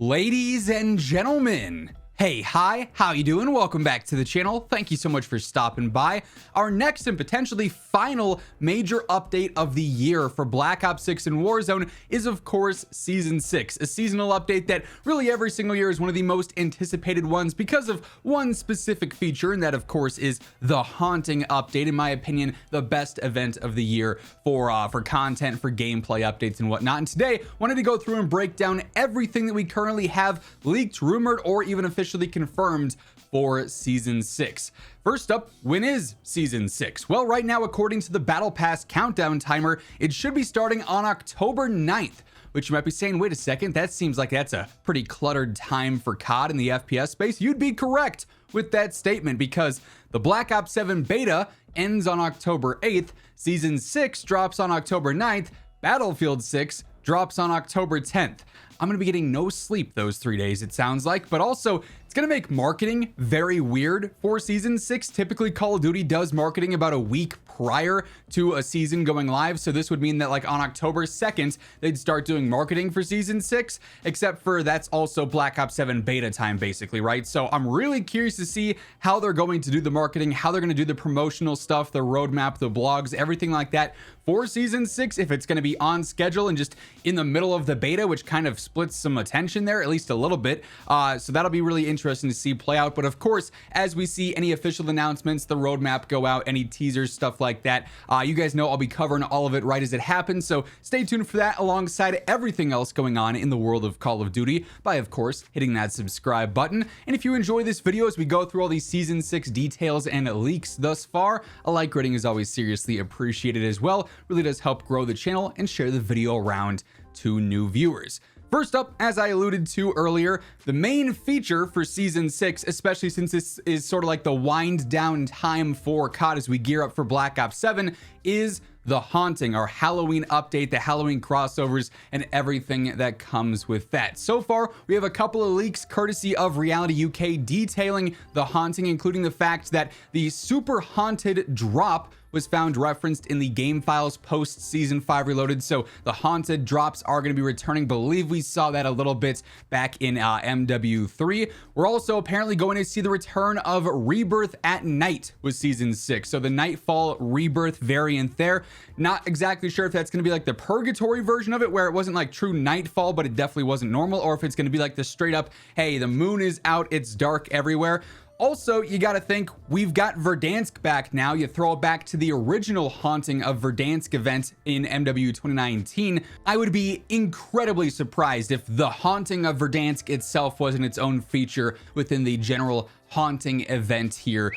Ladies and gentlemen, hey, hi, how you doing? Welcome back to the channel. Thank you so much for stopping by. Our next and potentially final major update of the year for Black Ops 6 and Warzone is, of course, Season 6, a seasonal update that really every single year is one of the most anticipated ones because of one specific feature, and that, of course, is the Haunting update. In my opinion, the best event of the year for content, for gameplay updates and whatnot. And today, wanted to go through and break down everything that we currently have leaked, rumored, or even officially confirmed for Season 6. First up, when is Season 6? Well, right now, according to the Battle Pass countdown timer, it should be starting on October 9th, which you might be saying, wait a second, that seems like that's a pretty cluttered time for COD in the FPS space. You'd be correct with that statement because the Black Ops 7 beta ends on October 8th, Season 6 drops on October 9th, Battlefield 6 drops on October 10th. I'm going to be getting no sleep those 3 days, it sounds like, but also it's going to make marketing very weird for Season 6. Typically, Call of Duty does marketing about a week prior to a season going live, so this would mean that like on October 2nd, they'd start doing marketing for Season 6, except for that's also Black Ops 7 beta time, basically, right? So I'm really curious to see how they're going to do the marketing, how they're going to do the promotional stuff, the roadmap, the blogs, everything like that for Season 6, if it's going to be on schedule and just in the middle of the beta, which kind of splits some attention there, at least a little bit. So that'll be really interesting to see play out. But of course, as we see any official announcements, the roadmap go out, any teasers, stuff like that, you guys know I'll be covering all of it right as it happens. So stay tuned for that alongside everything else going on in the world of Call of Duty by, of course, hitting that subscribe button. And if you enjoy this video as we go through all these Season 6 details and leaks thus far, a like rating is always seriously appreciated as well. Really does help grow the channel and share the video around to new viewers. First up, as I alluded to earlier, the main feature for Season 6, especially since this is sort of like the wind down time for COD as we gear up for Black Ops 7, is the Haunting, our Halloween update, the Halloween crossovers, and everything that comes with that. So far, we have a couple of leaks courtesy of Reality UK detailing the Haunting, including the fact that the Super Haunted drop was found referenced in the game files post Season 5 Reloaded. So the Haunted drops are going to be returning. Believe we saw that a little bit back in MW3. We're also apparently going to see the return of Rebirth at Night with Season 6. So the Nightfall Rebirth variant there. Not exactly sure if that's going to be like the purgatory version of it, where it wasn't like true Nightfall, but it definitely wasn't normal, or if it's going to be like the straight up, hey, the moon is out, it's dark everywhere. Also, you got to think we've got Verdansk back now. You throw it back to the original Haunting of Verdansk event in MW 2019. I would be incredibly surprised if the Haunting of Verdansk itself wasn't its own feature within the general Haunting event here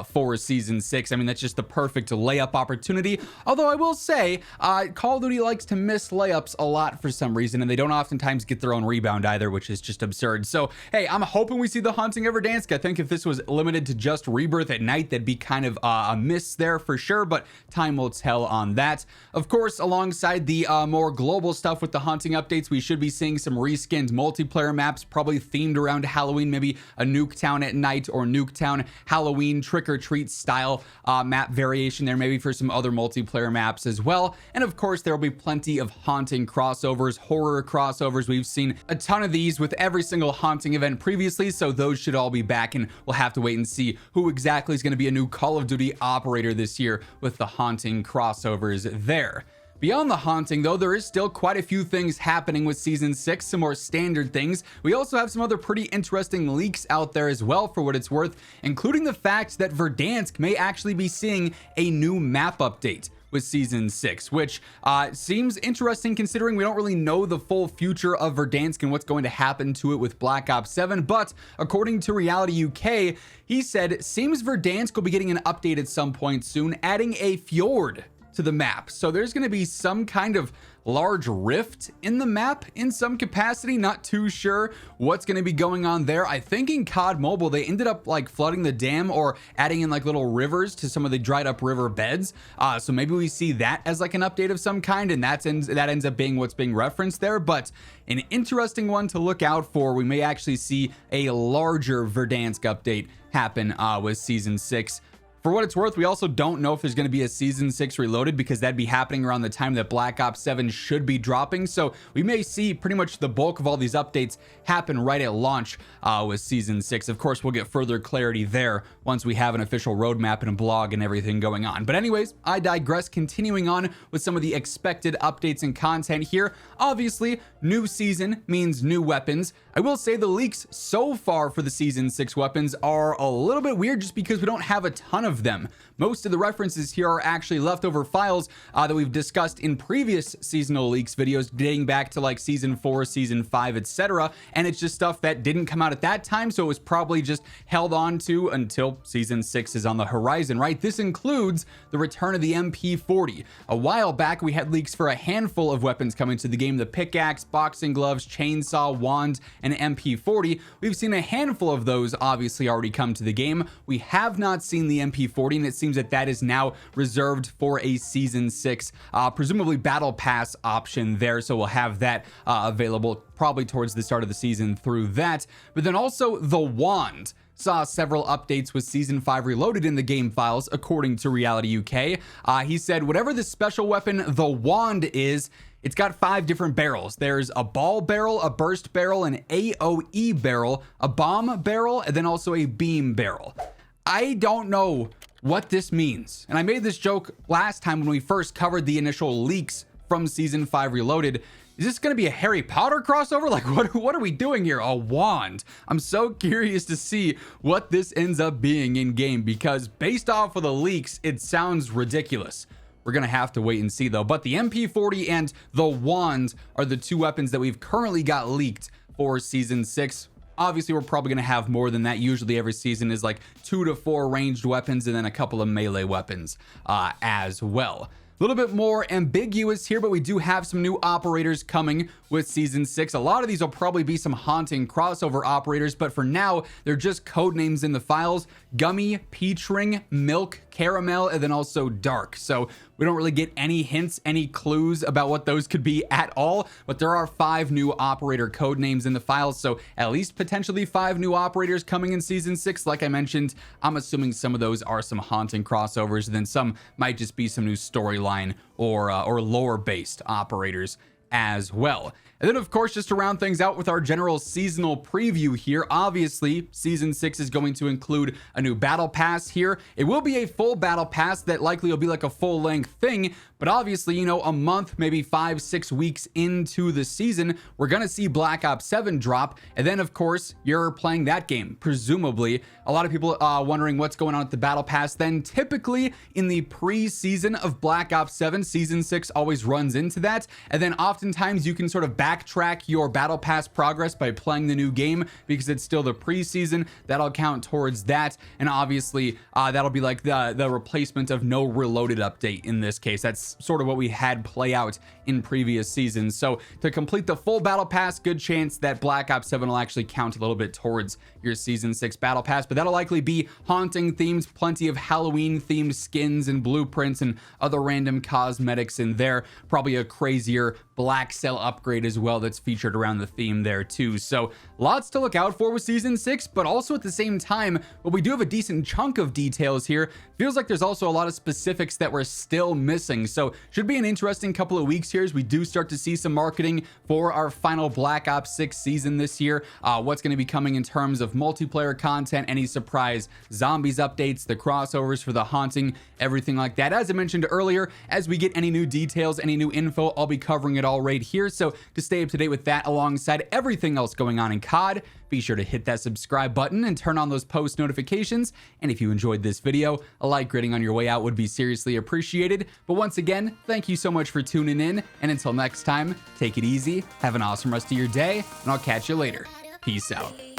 for Season 6. I mean, that's just the perfect layup opportunity. Although I will say, Call of Duty likes to miss layups a lot for some reason, and they don't oftentimes get their own rebound either, which is just absurd. So, hey, I'm hoping we see the Haunting of Verdansk. I think if this was limited to just Rebirth at Night, that'd be kind of a miss there for sure, but time will tell on that. Of course, alongside the more global stuff with the Haunting updates, we should be seeing some reskinned multiplayer maps, probably themed around Halloween, maybe a Nuketown at Night or Nuketown Halloween trick-or-treat style map variation there, maybe for some other multiplayer maps as well. And of course, there will be plenty of Haunting crossovers, horror crossovers. We've seen a ton of these with every single Haunting event previously, so those should all be back, and we'll have to wait and see who exactly is going to be a new Call of Duty operator this year with the Haunting crossovers there. Beyond the Haunting, though, there is still quite a few things happening with Season 6, some more standard things. We also have some other pretty interesting leaks out there as well, for what it's worth, including the fact that Verdansk may actually be seeing a new map update with Season 6, which seems interesting considering we don't really know the full future of Verdansk and what's going to happen to it with Black Ops 7. But according to Reality UK, he said, seems Verdansk will be getting an update at some point soon, adding a fjord to the map. So there's going to be some kind of large rift in the map in some capacity. Not too sure what's going to be going on there. I think in COD Mobile, they ended up like flooding the dam or adding in like little rivers to some of the dried up river beds. So maybe we see that as like an update of some kind, and that ends up being what's being referenced there. But an interesting one to look out for. We may actually see a larger Verdansk update happen with Season 6. For what it's worth, we also don't know if there's going to be a Season 6 Reloaded, because that'd be happening around the time that Black Ops 7 should be dropping. So we may see pretty much the bulk of all these updates happen right at launch with Season 6. Of course, we'll get further clarity there once we have an official roadmap and a blog and everything going on. But anyways, I digress. Continuing on with some of the expected updates and content here. Obviously, new season means new weapons. I will say the leaks so far for the Season 6 weapons are a little bit weird, just because we don't have a ton of them. Most of the references here are actually leftover files that we've discussed in previous seasonal leaks videos dating back to like Season 4, Season 5, etc. And it's just stuff that didn't come out at that time, so it was probably just held on to until Season 6 is on the horizon, right? This includes the return of the MP40. A while back, we had leaks for a handful of weapons coming to the game: the pickaxe, boxing gloves, chainsaw, wand, and MP40. We've seen a handful of those obviously already come to the game. We have not seen the MP40, and it seems that that is now reserved for a Season 6, presumably Battle Pass option there, so we'll have that available probably towards the start of the season through that. But then also the wand saw several updates with Season 5 Reloaded in the game files, according to Reality UK. He said whatever the special weapon the wand is, it's got 5 different barrels. There's a ball barrel, a burst barrel, an AoE barrel, a bomb barrel, and then also a beam barrel. I don't know what this means. And I made this joke last time when we first covered the initial leaks from Season 5 Reloaded. Is this going to be a Harry Potter crossover? Like, what are we doing here? A wand. I'm so curious to see what this ends up being in game, because based off of the leaks, it sounds ridiculous. We're going to have to wait and see though. But the MP40 and the wand are the 2 weapons that we've currently got leaked for Season 6. Obviously, we're probably going to have more than that. Usually every season is like 2 to 4 ranged weapons and then a couple of melee weapons as well. A little bit more ambiguous here, but we do have some new operators coming with Season 6. A lot of these will probably be some haunting crossover operators, but for now, they're just code names in the files: Gummy, Peach Ring, Milk, Caramel, and then also Dark. So we don't really get any hints, any clues about what those could be at all, but there are 5 new operator code names in the files, so at least potentially 5 new operators coming in Season 6. Like I mentioned, I'm assuming some of those are some haunting crossovers, and then some might just be some new storyline or lore-based operators as well. And then, of course, just to round things out with our general seasonal preview here, obviously, Season 6 is going to include a new battle pass here. It will be a full battle pass that likely will be like a full-length thing, but obviously, you know, a month, maybe 5-6 weeks into the season, we're going to see Black Ops 7 drop, and then, of course, you're playing that game, presumably. A lot of people wondering what's going on with the battle pass. Then, typically, in the pre-season of Black Ops 7, Season 6 always runs into that, and then oftentimes you can sort of backtrack your battle pass progress by playing the new game, because it's still the preseason. That'll count towards that, and obviously that'll be like the replacement of no reloaded update in this case. That's sort of what we had play out in previous seasons. So to complete the full battle pass, good chance that Black Ops 7 will actually count a little bit towards your Season 6 battle pass, but that'll likely be haunting themes, plenty of Halloween themed skins and blueprints and other random cosmetics in there, probably a crazier black cell upgrade as well that's featured around the theme there too. So lots to look out for with Season 6, but also at the same time, while we do have a decent chunk of details here, feels like there's also a lot of specifics that we're still missing. So should be an interesting couple of weeks here as we do start to see some marketing for our final Black Ops 6 season this year. What's going to be coming in terms of multiplayer content, any surprise zombies updates, the crossovers for the haunting, everything like that. As I mentioned earlier, as we get any new details, any new info, I'll be covering it all right here. So to stay up to date with that alongside everything else going on in COD, be sure to hit that subscribe button and turn on those post notifications. And if you enjoyed this video, a like rating on your way out would be seriously appreciated. But once again, thank you so much for tuning in. And until next time, take it easy, have an awesome rest of your day, and I'll catch you later. Peace out.